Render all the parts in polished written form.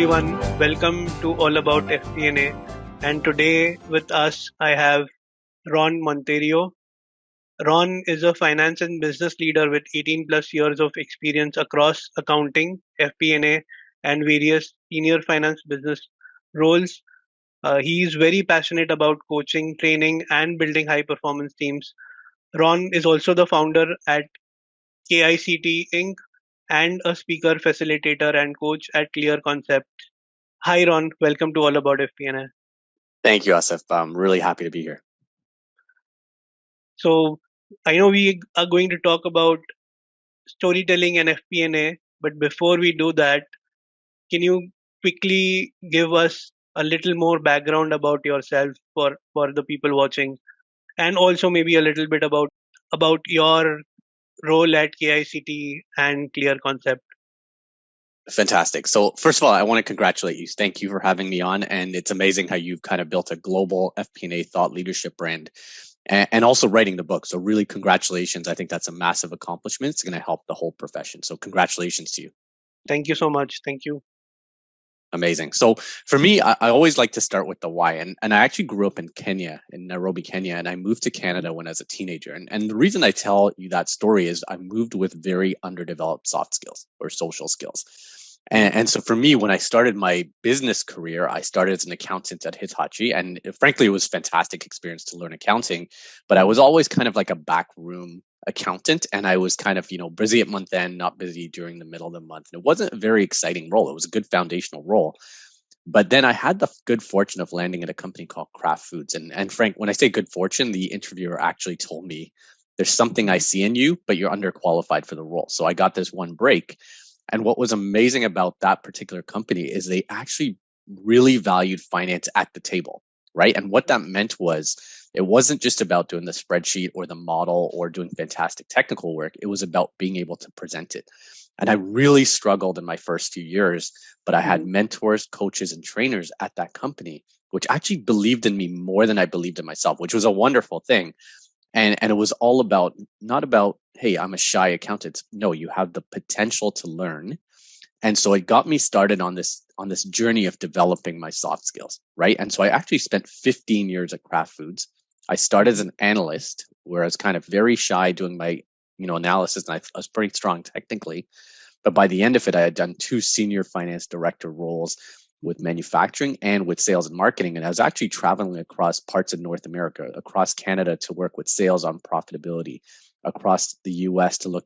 everyone. Welcome to All About FP&A. And today with us, I have Ron Monteiro. Ron is a finance and business leader with 18 plus years of experience across accounting, FP&A, and various senior finance business roles. He is very passionate about coaching, training, and building high performance teams. Ron is also the founder at KICT Inc. and a speaker, facilitator, and coach at Clear Concept. Hi, Ron. Welcome to All About FP&A. Thank you, Asif. I'm really happy to be here. So, I know we are going to talk about storytelling and FP&A, but before we do that, can you quickly give us a little more background about yourself for the people watching, and also maybe a little bit about your role at KICT and Clear Concept? Fantastic. So first of all, I want to congratulate you. Thank you for having me on. And it's amazing how you've kind of built a global FP&A thought leadership brand and also writing the book. So really congratulations. I think that's a massive accomplishment. It's going to help the whole profession. So congratulations to you. Thank you so much. Thank you. Amazing. So for me, I always like to start with the why. And I actually grew up in Kenya, in Nairobi, Kenya, and I moved to Canada when I was a teenager. And the reason I tell you that story is I moved with very underdeveloped soft skills or social skills. And so for me, when I started my business career, I started as an accountant at Hitachi. And frankly, it was a fantastic experience to learn accounting. But I was always kind of like a backroom accountant, and I was kind of busy at month end, not busy during the middle of the month, and it wasn't a very exciting role. It was a good foundational role, but then I had the good fortune of landing at a company called Kraft Foods. And Frank, when I say good fortune, the interviewer actually told me there's something I see in you, but you're underqualified for the role. So I got this one break. And what was amazing about that particular company is they actually really valued finance at the table, right? And what that meant was it wasn't just about doing the spreadsheet or the model or doing fantastic technical work. It was about being able to present it. And I really struggled in my first few years, but I had mentors, coaches, and trainers at that company, which actually believed in me more than I believed in myself, which was a wonderful thing. And it was all about, not about, hey, I'm a shy accountant. No, you have the potential to learn. And so it got me started on this journey of developing my soft skills, right? And so I actually spent 15 years at Kraft Foods. I started as an analyst, where I was kind of very shy doing my analysis, and I was pretty strong technically. But by the end of it, I had done 2 senior finance director roles with manufacturing and with sales and marketing. And I was actually traveling across parts of North America, across Canada, to work with sales on profitability, across the US to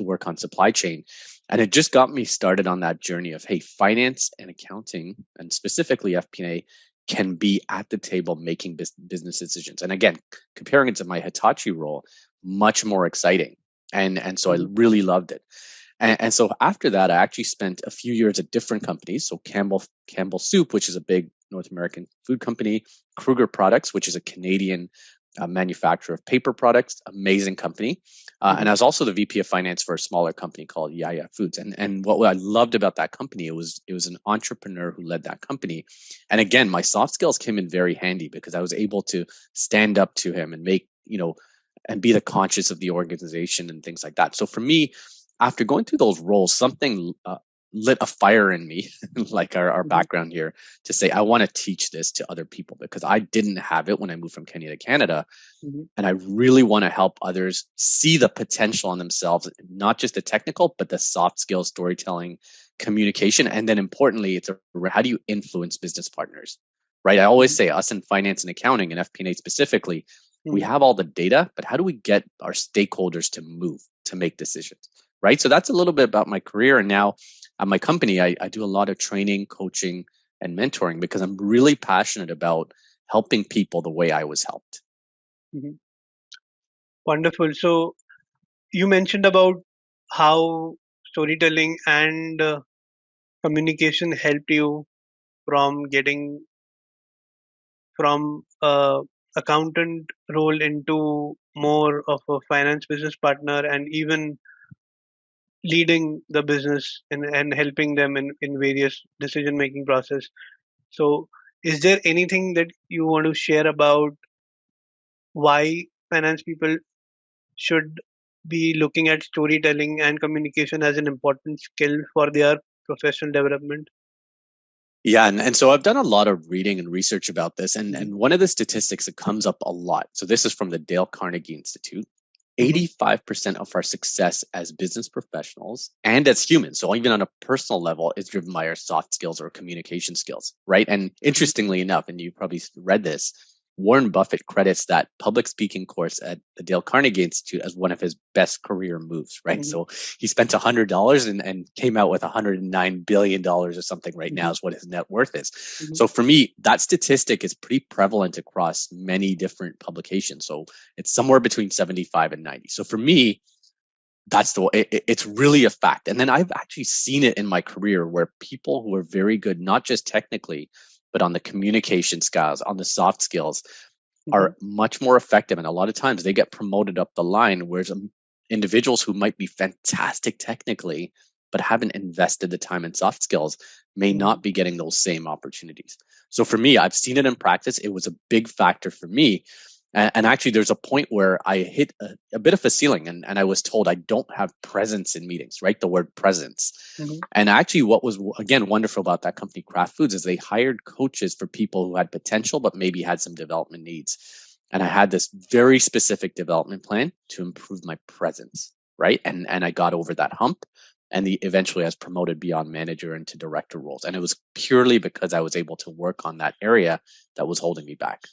work on supply chain. And it just got me started on that journey of, hey, finance and accounting, and specifically FP&A, can be at the table making business decisions. And again, comparing it to my Hitachi role, much more exciting. And so I really loved it. And so after that, I actually spent a few years at different companies. So Campbell Soup, which is a big North American food company, Kruger Products, which is a Canadian manufacturer of paper products, amazing company. And I was also the VP of finance for a smaller company called Yaya Foods. And what I loved about that company, it was an entrepreneur who led that company. And again, my soft skills came in very handy because I was able to stand up to him and make, and be the conscious of the organization and things like that. So for me, after going through those roles, something lit a fire in me, like our background here, to say, I want to teach this to other people because I didn't have it when I moved from Kenya to Canada. And I really want to help others see the potential in themselves, not just the technical, but the soft skills, storytelling, communication. And then importantly, how do you influence business partners, right? I always say us in finance and accounting and FP&A specifically, we have all the data, but how do we get our stakeholders to move, to make decisions? Right. So that's a little bit about my career. And now at my company, I do a lot of training, coaching, and mentoring because I'm really passionate about helping people the way I was helped. Wonderful. So you mentioned about how storytelling and communication helped you from getting from accountant role into more of a finance business partner, and even leading the business and helping them in various decision making process. So is there anything that you want to share about why finance people should be looking at storytelling and communication as an important skill for their professional development? Yeah, and so I've done a lot of reading and research about this, Mhm. and one of the statistics that comes up a lot. So this is from the Dale Carnegie Institute. Mhm. 85% of our success as business professionals and as humans, so even on a personal level, is driven by our soft skills or communication skills, right? And Mhm. interestingly enough, and you probably read this, Warren Buffett credits that public speaking course at the Dale Carnegie Institute as one of his best career moves, right? Mhm. So he spent $100 and came out with $109 billion or something right now Mhm. is what his net worth is. Mhm. So for me, that statistic is pretty prevalent across many different publications. So it's somewhere between 75 and 90. So for me, that's it's really a fact. And then I've actually seen it in my career where people who are very good, not just technically, but on the communication skills, on the soft skills, Mhm. are much more effective. And a lot of times they get promoted up the line, whereas individuals who might be fantastic technically, but haven't invested the time in soft skills may Mhm. not be getting those same opportunities. So for me, I've seen it in practice. It was a big factor for me. And actually, there's a point where I hit a bit of a ceiling, and I was told I don't have presence in meetings, right? The word presence. Mhm. And actually, what was again wonderful about that company, Kraft Foods, is they hired coaches for people who had potential but maybe had some development needs. And I had this very specific development plan to improve my presence, right? And I got over that hump, and eventually I was promoted beyond manager into director roles. And it was purely because I was able to work on that area that was holding me back.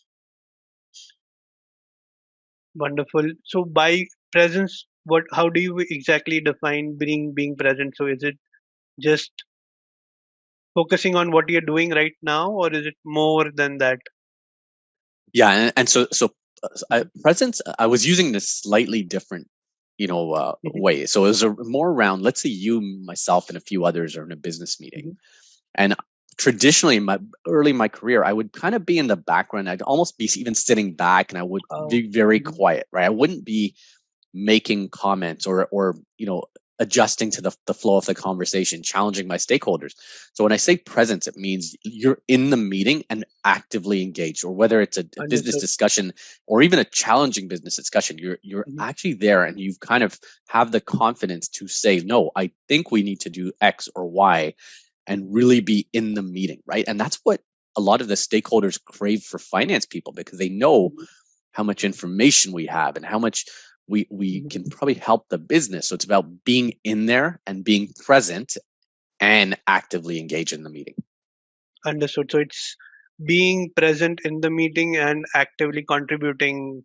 Wonderful. So by presence, what? How do you exactly define being present? So is it just focusing on what you're doing right now, or is it more than that? Yeah, presence. I was using this slightly different, Mhm. way. So it was more around. Let's say you, myself, and a few others are in a business meeting, Mhm. and traditionally, in my early in my career, I would kind of be in the background. I'd almost be even sitting back, and I would Oh. be very Mhm. quiet, right? I wouldn't be making comments or adjusting to the flow of the conversation, challenging my stakeholders. So when I say presence, it means you're in the meeting and actively engaged, or whether it's a business Understood. discussion or even a challenging business discussion, you're Mhm. actually there, and you've kind of have the confidence to say, no, I think we need to do X or Y, and really be in the meeting, right? And that's what a lot of the stakeholders crave for finance people, because they know Mhm. how much information we have and how much we Mhm. can probably help the business. So it's about being in there and being present and actively engage in the meeting. Understood. So it's being present in the meeting and actively contributing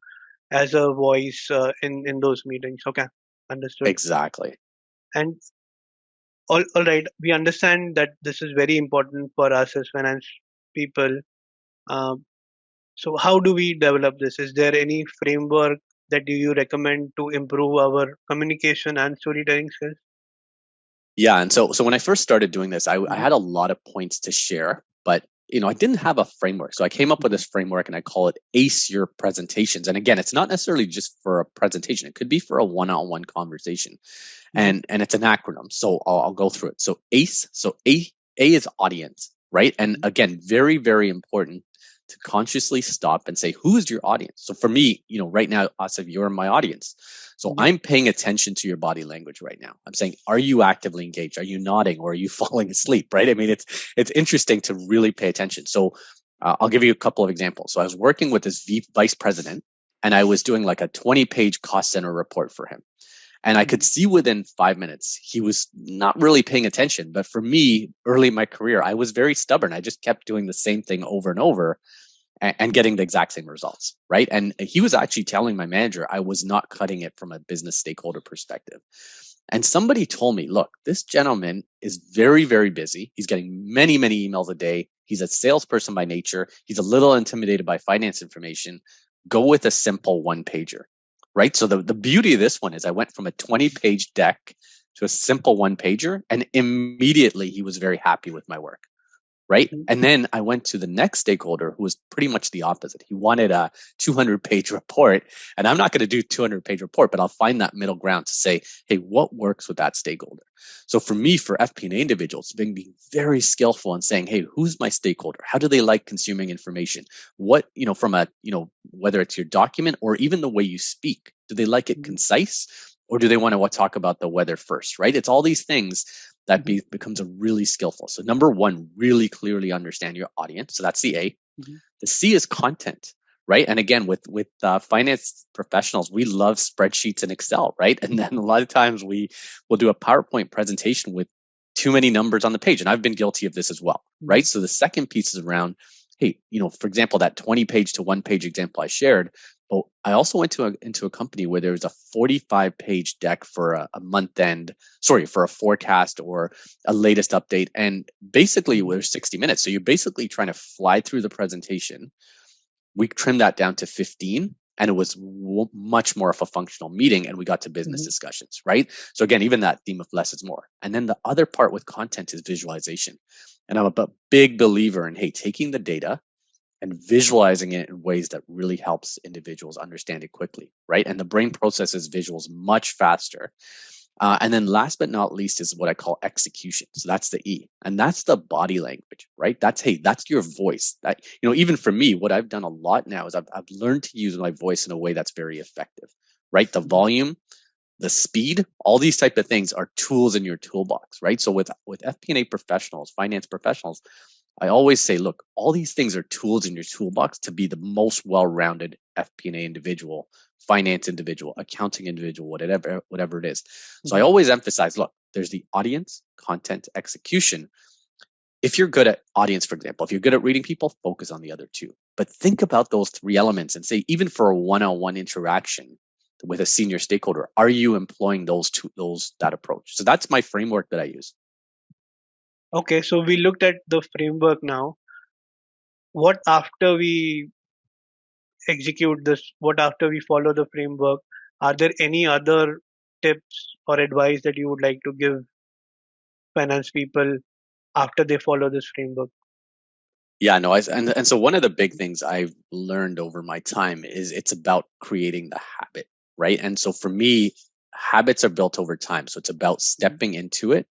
as a voice in those meetings. Okay, understood. Exactly. And all right, we understand that this is very important for us as finance people. Um, so how do we develop this? Is there any framework that you recommend to improve our communication and storytelling skills? Yeah, and so when I first started doing this, I Mhm. had a lot of points to share, but I didn't have a framework. So I came up with Mhm. this framework, and I call it ACE your presentations. And again, it's not necessarily just for a presentation. It could be for a one-on-one conversation. Mhm. And it's an acronym. So I'll go through it. So ACE, so A is audience, right? And Mhm. again, very, very important to consciously stop and say, who is your audience? So for me, right now, Asif, you're my audience. So Mhm. I'm paying attention to your body language right now. I'm saying, are you actively engaged? Are you nodding, or are you falling asleep? Right? I mean, it's interesting to really pay attention. So I'll give you a couple of examples. So I was working with this vice president, and I was doing like a 20-page cost center report for him. And I could Mhm. see within 5 minutes he was not really paying attention. But for me, early in my career, I was very stubborn. I just kept doing the same thing over and over, and getting the exact same results. Right. And he was actually telling my manager I was not cutting it from a business stakeholder perspective. And somebody told me, look, this gentleman is very, very busy. He's getting many, many emails a day. He's a salesperson by nature. He's a little intimidated by finance information. Go with a simple one pager, right? So the beauty of this one is I went from a 20-page deck to a simple one pager, and immediately he was very happy with my work, right? Mhm. And then I went to the next stakeholder who was pretty much the opposite. He wanted a 200-page report, and I'm not going to do 200-page report, but I'll find that middle ground to say, hey, what works with that stakeholder? So for me, for FP&A individuals, being very skillful in saying, hey, who's my stakeholder? How do they like consuming information? What, from a, whether it's your document or even the way you speak, do they like it Mhm. concise? Or do they want to talk about the weather first, right? It's all these things that Mhm. becomes a really skillful. So number one, really clearly understand your audience. So that's the A. Mhm. The C is content, right? And again, with finance professionals, we love spreadsheets and Excel, right? And then a lot of times we will do a PowerPoint presentation with too many numbers on the page, and I've been guilty of this as well, right? Mhm. So the second piece is around, hey, for example, that 20-page to one-page example I shared. But I also went into a company where there was a 45-page deck for a month end, sorry, for a forecast or a latest update. And basically, Mhm. we're 60 minutes. So you're basically trying to fly through the presentation. We trimmed that down to 15, and it was much more of a functional meeting, and we got to business Mhm. discussions, right? So again, even that theme of less is more. And then the other part with content is visualization. And I'm a big believer in, hey, taking the data and visualizing it in ways that really helps individuals understand it quickly, right? And the brain processes visuals much faster. And then last but not least is what I call execution. So that's the E, and that's the body language, right? That's, hey, that's your voice. That, even for me, what I've done a lot now is I've learned to use my voice in a way that's very effective, right? The Mhm. volume, the speed, all these type of things are tools in your toolbox, right? So with FP&A professionals, finance professionals, I always say, look, all these things are tools in your toolbox to be the most well-rounded FP&A individual, finance individual, accounting individual, whatever it is. So I Mhm. always emphasize, look, there's the audience, content, execution. If you're good at audience, for example, if you're good at reading people, focus on the other two. But think about those three elements and say, even for a one-on-one interaction with a senior stakeholder, are you employing that approach? So that's my framework that I use. Okay, so we looked at the framework now. What after we execute this? What after we follow the framework? Are there any other tips or advice that you would like to give finance people after they follow this framework? Yeah, no, and so one of the big things I've learned over my time is it's about creating the habit, right? And so for me, habits are built over time. So it's about Mhm. stepping into it.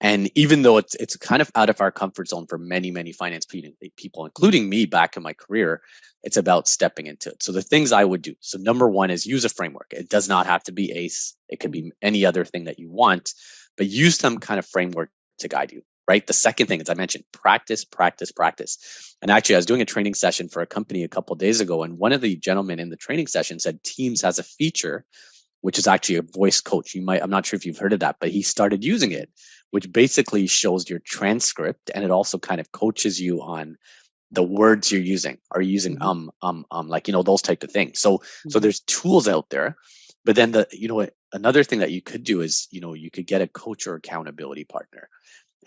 And even though it's kind of out of our comfort zone for many finance people, Mhm. including me back in my career, it's about stepping into it. So the things I would do. So number one is use a framework. It does not have to be ACE. It could Mhm. be any other thing that you want, but use some kind of framework to guide you. Right. The second thing, as I mentioned, practice, practice, practice. And actually, I was doing a training session for a company a couple of days ago, and one of the gentlemen in the training session said Teams has a feature which is actually a voice coach. I'm not sure if you've heard of that, but he started using Mhm. it, which basically shows your transcript, and it also kind of coaches you on the words you're using. Are you using Mhm. like, those type of things. So Mhm. there's tools out there, but then another thing that you could do is, you could get a coach or accountability partner.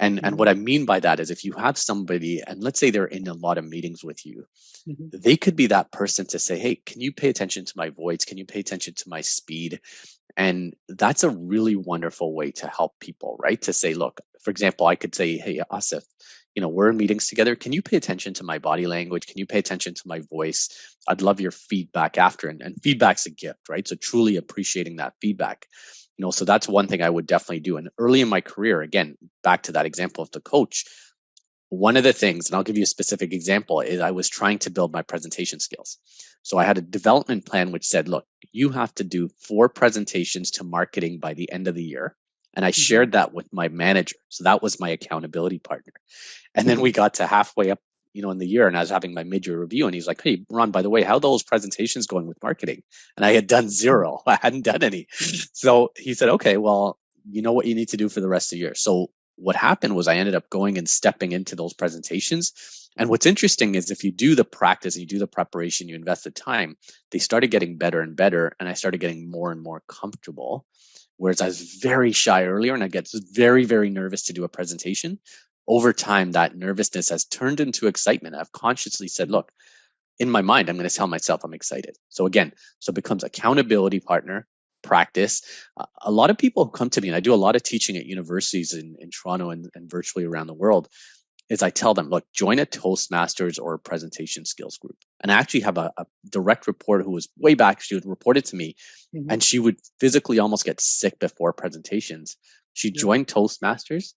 And Mhm. what I mean by that is if you have somebody, and let's say they're in a lot of meetings with you, Mhm. they could be that person to say, hey, can you pay attention to my voice? Can you pay attention to my speed? And that's a really wonderful way to help people, right? To say, look, for example, I could say, hey, Asif, we're in meetings together. Can you pay attention to my body language? Can you pay attention to my voice? I'd love your feedback after. And feedback's a gift, right? So truly appreciating that feedback. So that's one thing I would definitely do. And early in my career, again, back to that example of the coach, one of the things, and I'll give you a specific example, is I was trying to build my presentation skills. So I had a development plan which said, look, you have to do 4 presentations to marketing by the end of the year. And I Mhm. shared that with my manager. So that was my accountability partner. And then we got to halfway up, in the year, and I was having my mid-year review, and he's like, hey, Ron, by the way, how are those presentations going with marketing? And I had done zero. I hadn't done any. So he said, okay, well, you know what you need to do for the rest of the year. So what happened was I ended up going and stepping into those presentations. And what's interesting is if you do the practice, you do the preparation, you invest the time, they started getting better and better. And I started getting more and more comfortable. Whereas I was very shy earlier and I get very nervous to do a presentation. Over time, that nervousness has turned into excitement. I've consciously said, Mhm. look, in my mind, I'm going to tell myself I'm excited. So again, so it becomes accountability partner, practice. A lot of people who come to me, and I do a lot of teaching at universities in Toronto and virtually around the world, is I tell them, look, join a Toastmasters or a presentation skills group. And I actually have a direct report who was way back. She would report it to me, Mhm. and she would physically almost get sick before presentations. She Yeah. joined Toastmasters,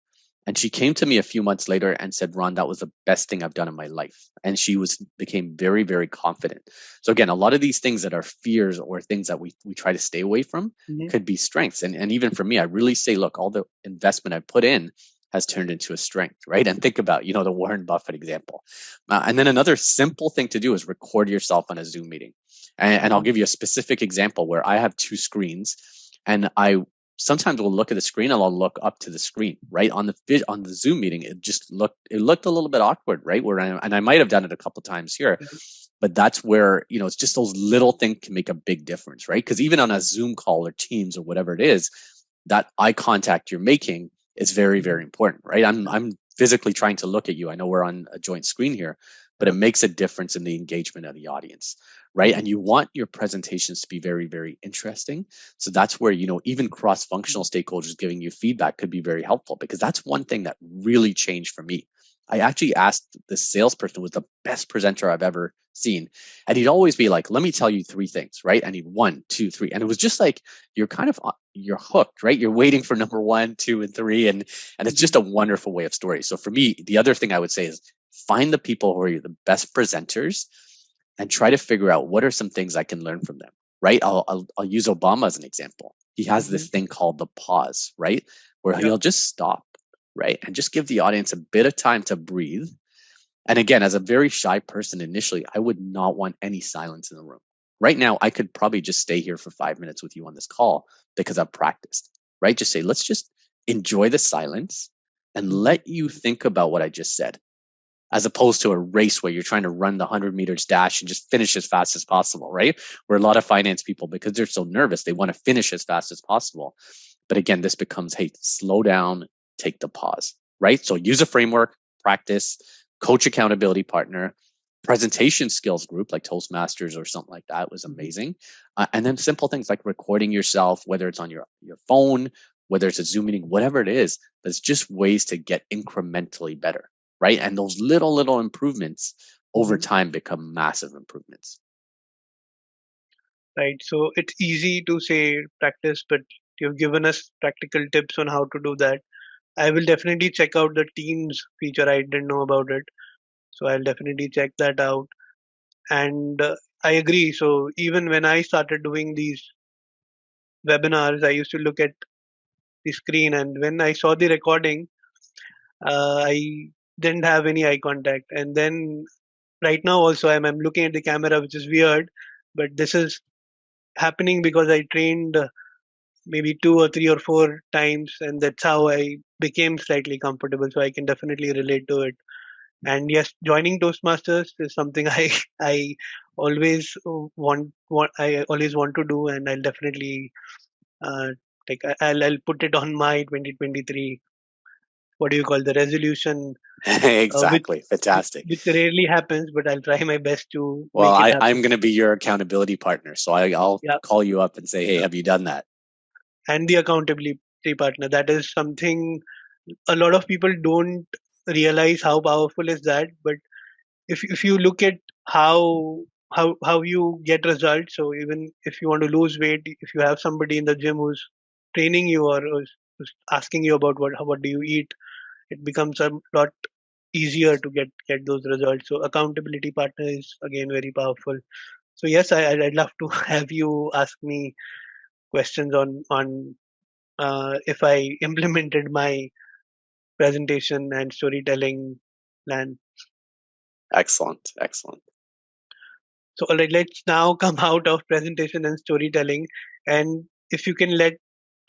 And she came to me a few months later and said, Ron, that was the best thing I've done in my life. And she became very, very confident. So again, a lot of these things that are fears or things that we try to stay away from Hmm. could be strengths. And even for me, I really say, look, all the investment I put in has turned into a strength, right? And think about, the Warren Buffett example. And then another simple thing to do is record yourself on a Zoom meeting. And I'll Hmm. give you a specific example where I have two screens and I sometimes we'll look at the screen and I'll look up to the screen, right? On the Zoom meeting, it looked a little bit awkward, right? And I might have done it a couple times here, but that's where, it's just those little things can make a big difference, right? Because even on a Zoom call or Teams or whatever it is, that eye contact you're making is very, very important, right? I'm physically trying to look at you. I know we're on a joint screen here, but it makes a difference in the engagement of the audience, right? And you want your presentations to be very, very interesting. So that's where, even cross functional stakeholders giving you feedback could be very helpful, because that's one thing that really changed for me. I actually asked the salesperson who was the best presenter I've ever seen. And he'd always be like, let me tell you three things, right? And he'd one, two, three. And it was just like, you're hooked, right? You're waiting for number one, two, and three. And it's just a wonderful way of story. So for me, the other thing I would say is find the people who are the best presenters and try to figure out what are some things I can learn from them, right? I'll use Obama as an example. He has Hmm. this thing called the pause, right? Where Yeah. he'll just stop, right? And just give the audience a bit of time to breathe. And again, as a very shy person initially, I would not want any silence in the room. Right now, I could probably just stay here for 5 minutes with you on this call because I've practiced, right? Just say, let's just enjoy the silence and Hmm. let you think about what I just said, as opposed to a race where you're trying to run the 100 meters dash and just finish as fast as possible, right? Where a lot of finance people, because they're so nervous, they want to finish as fast as possible. But again, this becomes, hey, slow down, take the pause, right? So use a framework, practice, coach accountability partner, presentation skills group like Toastmasters or something like that was Hmm. amazing. And then simple things like recording yourself, whether it's on your phone, whether it's a Zoom meeting, whatever it is, there's just ways to get incrementally better, right? And those little improvements over Hmm. time become massive improvements. Right. So it's easy to say practice, but you've given us practical tips on how to do that. I will definitely check out the Teams feature. I didn't know about it. So I'll definitely check that out. And I agree. So even when I started doing these webinars, I used to look at the screen, and when I saw the recording, I didn't have any eye contact. And then right now also I'm looking at the camera, which is weird, but this is happening because I trained maybe 2 or 3 or 4 times, and that's how I became slightly comfortable. So I can definitely relate to it. And yes, joining Toastmasters is something I always I always want to do, and I'll definitely uh, I'll put it on my 2023, what do you call, the resolution, uh, which Exactly. Fantastic. which rarely happens, but I'll try my best to Well, make it I'm happen. going to be your accountability partner. So I'll Yeah, call you up and say, hey, yeah. have you done that? And the accountability partner, that is something a lot of people don't realize how powerful is that. But if you look at how you get results, so even if you want to lose weight, if you have somebody in the gym who's training you, or who's asking you about what do you eat, it becomes a lot easier to get those results. So accountability partner is again very powerful. So yes, I'd love to have you ask me questions on if I implemented my presentation and storytelling plan. Excellent. Excellent. So all right, let's now come out of presentation and storytelling, and if you can let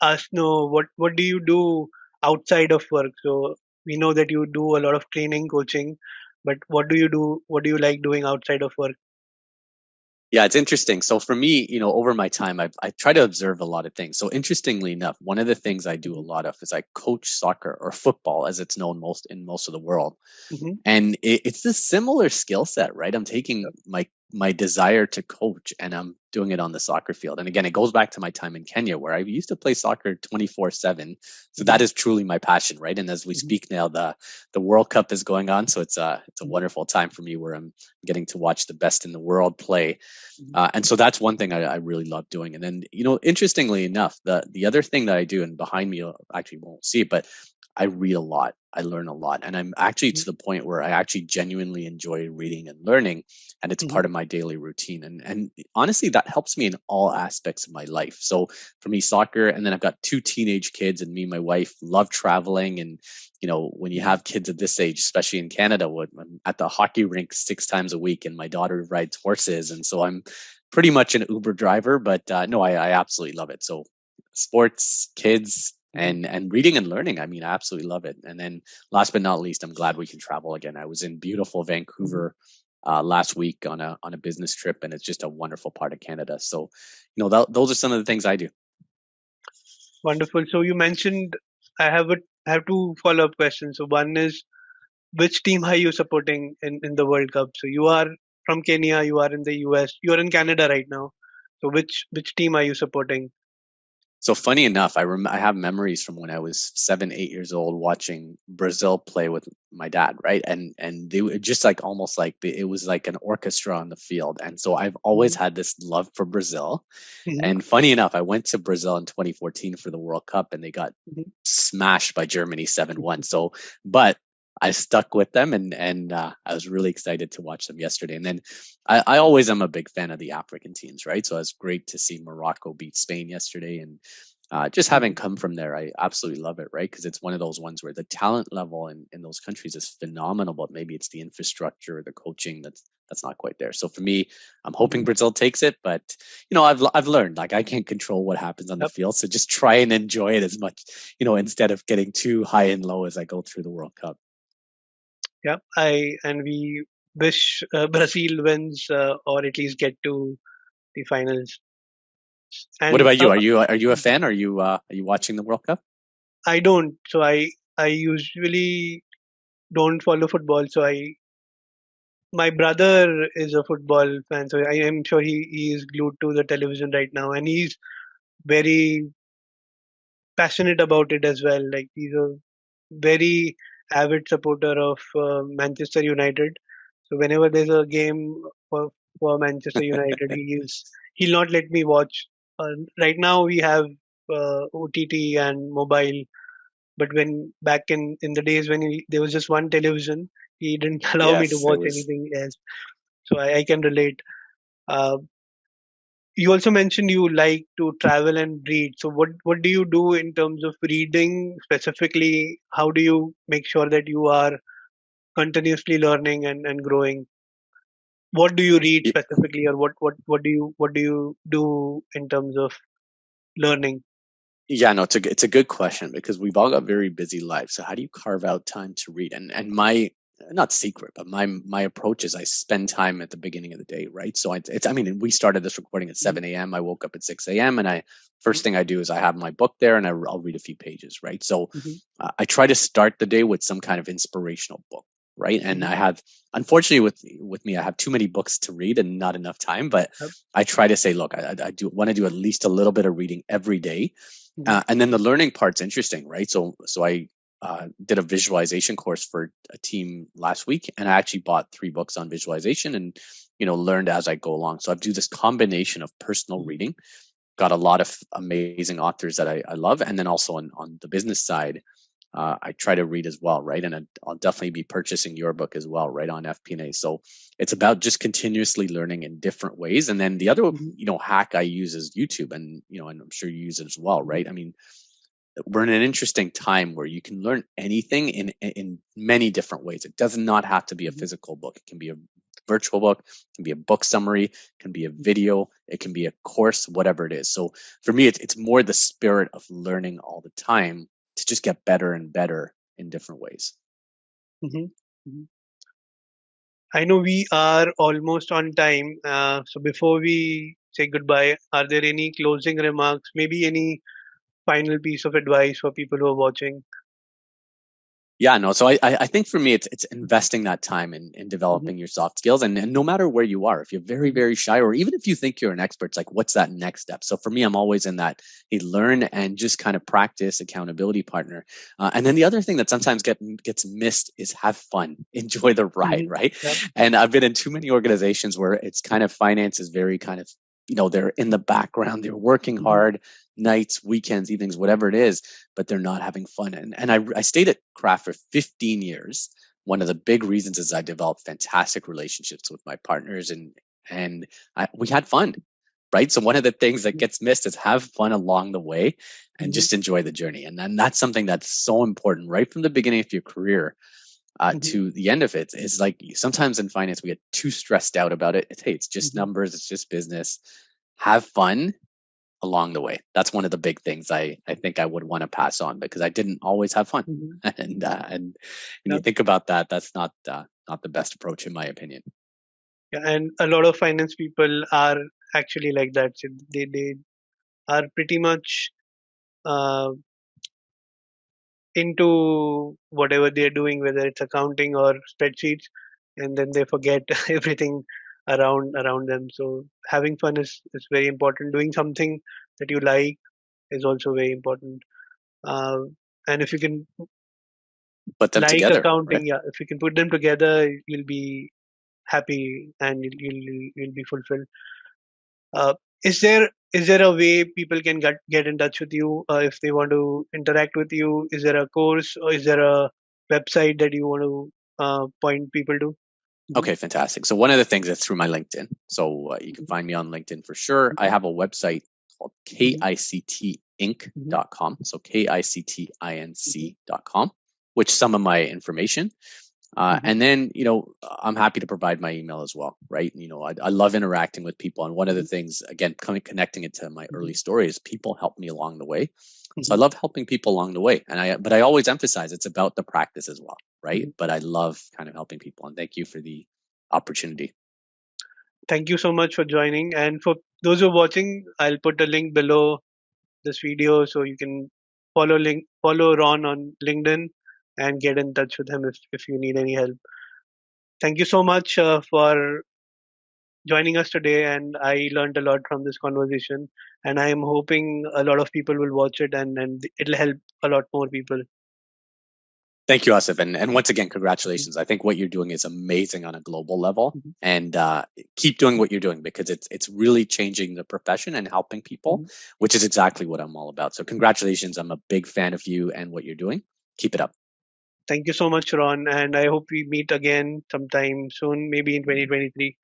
us know what do you do outside of work. So we know that you do a lot of training, coaching, but what do you do? What do you like doing outside of work? Yeah, it's interesting. So for me, over my time, I try to observe a lot of things. So interestingly enough, one of the things I do a Hmm. lot of is I coach soccer or football, as it's known most of the world. Hmm. And it's a similar skill set, right? I'm taking my desire to coach and I'm doing it on the soccer field. And again, it goes back to my time in Kenya where I used to play soccer 24/7. So Hmm. that is truly my passion, right? And as we Hmm. speak now, the World Cup is going on, so it's a Hmm. wonderful time for me where I'm getting to watch the best in the world play. Hmm. And so that's one thing I really love doing. And then, interestingly enough, the other thing that I do, and behind me, you actually won't see it, but I read a lot. I learn a lot. And I'm actually Mhm. to the point where I actually genuinely enjoy reading and learning. And it's Mhm. part of my daily routine. And honestly, that helps me in all aspects of my life. So for me, soccer, and then I've got two teenage kids, and me and my wife love traveling. And, when you have kids at this age, especially in Canada, I'm at the hockey rink 6 times a week, and my daughter rides horses. And so I'm pretty much an Uber driver, but no, I absolutely love it. So sports, kids, Mhm. and reading and learning. I mean, I absolutely love it. And then last but not least, I'm glad we can travel again. I was in beautiful Mhm. Vancouver last week on a business trip, and it's just a wonderful part of Canada. So, those are some of the things I do. Wonderful. So you mentioned I have two follow-up questions. So one is, which team are you supporting in the World Cup? So you are from Kenya, you are in the US, you are in Canada right now. So which team are you supporting? So funny enough, I have memories from when I was 7, 8 years old watching Brazil play with my dad, right? And they were just like almost like it was like an orchestra on the field. And so I've always Mhm. had this love for Brazil. Mhm. And funny enough, I went to Brazil in 2014 for the World Cup, and they got Mhm. smashed by Germany 7-1. So, but I stuck with them, and I was really excited to watch them yesterday. And then I always am a big fan of the African teams, right? So it was great to see Morocco beat Spain yesterday, and just having Mhm. come from there, I absolutely love it, right? Because it's one of those ones where the talent level in those countries is phenomenal, but maybe it's the infrastructure or the coaching that's not quite there. So for me, I'm hoping Mhm. Brazil takes it, but I've learned like I can't control what happens on the Yep. field, so just try and enjoy it as much, instead of getting too high and low as I go through the World Cup. Yep. I and we wish Brazil wins, or at least get to the finals. What And about you? Are you a fan? Are you watching the World Cup? I don't. So I usually don't follow football. So I my brother is a football fan. So I am sure he is glued to the television right now, and he's very passionate about it as well. Like he's a very avid supporter of Manchester United. So whenever there's a game for Manchester United, he'll not let me watch. Right now we have OTT and mobile, but when back in the days when there was just one television, he didn't allow me to Yes, it watch was. anything else. So I can relate. Uh, you also mentioned you like to travel and read. So what do you do in terms of reading specifically? How do you make sure that you are continuously learning and growing? What do you read specifically, or what do you do in terms of learning? Yeah, no, it's a good question because we've all got very busy lives. So how do you carve out time to read? And my not secret, but my approach is I spend time at the beginning of the day, right? So it's I mean, we started this recording at Mhm. 7 a.m. I woke up at 6 a.m. and I first thing I do is I have my book there and I'll read a few pages, right? So Mhm. I try to start the day with some kind of inspirational book, right? And Mhm. I have unfortunately with me I have too many books to read and not enough time, but Yep. I try to say, look, I do want to do at least a little bit of reading every day, Mhm. and then the learning part's interesting, right? So I did a visualization course for a team last week, and I actually bought 3 books on visualization, and learned as I go along. So I do this combination of personal Mhm. reading. Got a lot of amazing authors that I love, and then also on the business side, I try to read as well, right? And I'll definitely be purchasing your book as well, right, on FP&A. So it's about just continuously learning in different ways. And then the other, Mhm. hack I use is YouTube, and I'm sure you use it as well, Mhm. right? I mean, we're in an interesting time where you can learn anything in many different ways. It does not have to be a Mhm. physical book. It can be a virtual book, it can be a book summary, it can be a Mhm. video, it can be a course, whatever it is. So for me, it's more the spirit of learning all the time to just get better and better in different ways. Mhm. Mhm. I know we are almost on time. So before we say goodbye, are there any closing remarks? Maybe any final piece of advice for people who are watching? Yeah, no. So I think for me, it's investing that time in Mhm. developing your soft skills, and no matter where you are, if you're very Mhm. very shy, or even if you think you're an expert, it's like what's that next step? So for me, I'm always in that hey, learn and just kind of practice accountability partner. And then the other thing that sometimes gets missed is have fun, enjoy the ride, Mhm. right? Yep. And I've been in too many organizations where it's kind of finance is very kind of they're in the background, they're working Mhm. hard, nights, weekends, evenings, whatever it is, but they're not having fun. And I stayed at Craft for 15 years. One of the big reasons is I developed fantastic relationships with my partners, and we had fun, right? So one of the things that gets missed is have fun along the way and Mhm. just enjoy the journey. And then that's something that's so important right from the beginning of your career Mhm. to the end of it. Is like sometimes in finance we get too stressed out about it. Hey, it's just Mhm. numbers, it's just business. Have fun along the way. That's one of the big things I think I would want to pass on, because I didn't always have fun. Mhm. And when Yeah. you think about that, that's not the best approach in my opinion. Yeah, and a lot of finance people are actually like that. So they are pretty much uh, into whatever they're doing, whether it's accounting or spreadsheets, and then they forget everything around them. So having fun is very important. Doing something that you like is also very important. Uh, and if you can Put them like together, accounting, right? yeah, if you can put them together, you'll be happy and you'll be fulfilled. Uh, is there a way people can get in touch with you if they want to interact with you? Is there a course or is there a website that you want to point people to? Mhm. Okay, fantastic. So one of the things is through my LinkedIn. So you can Mhm. find me on LinkedIn for sure. I Mhm. have a website called Mhm. Mhm. kictinc.com. So Mhm. kictinc.com, which some of my information. Mhm. And then, I'm happy to provide my email as well, right? I love interacting with people. And one of the Mhm. things, again, connecting it to my early Mhm. stories, people help me along the way. So I Mhm. love helping people along the way. But I always emphasize it's about the practice as well, right? Mhm. But I love kind of helping people. And thank you for the opportunity. Thank you so much for joining. And for those who are watching, I'll put a link below this video so you can follow Ron on LinkedIn and get in touch with him if you need any help. Thank you so much for joining us today, and I learned a lot from this conversation. And I am hoping a lot of people will watch it, and it'll help a lot more people. Thank you, Asif. And once again, congratulations. I think what you're doing is amazing on a global level. Mhm. And keep doing what you're doing, because it's really changing the profession and helping people, Mhm. which is exactly what I'm all about. So congratulations. I'm a big fan of you and what you're doing. Keep it up. Thank you so much, Ron, and I hope we meet again sometime soon, maybe in 2023.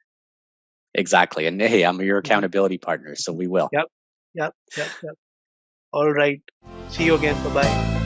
Exactly. And hey, I'm your Mhm. accountability partner, so we will. Yep, yep, yep, yep. All right. See you again. Bye bye.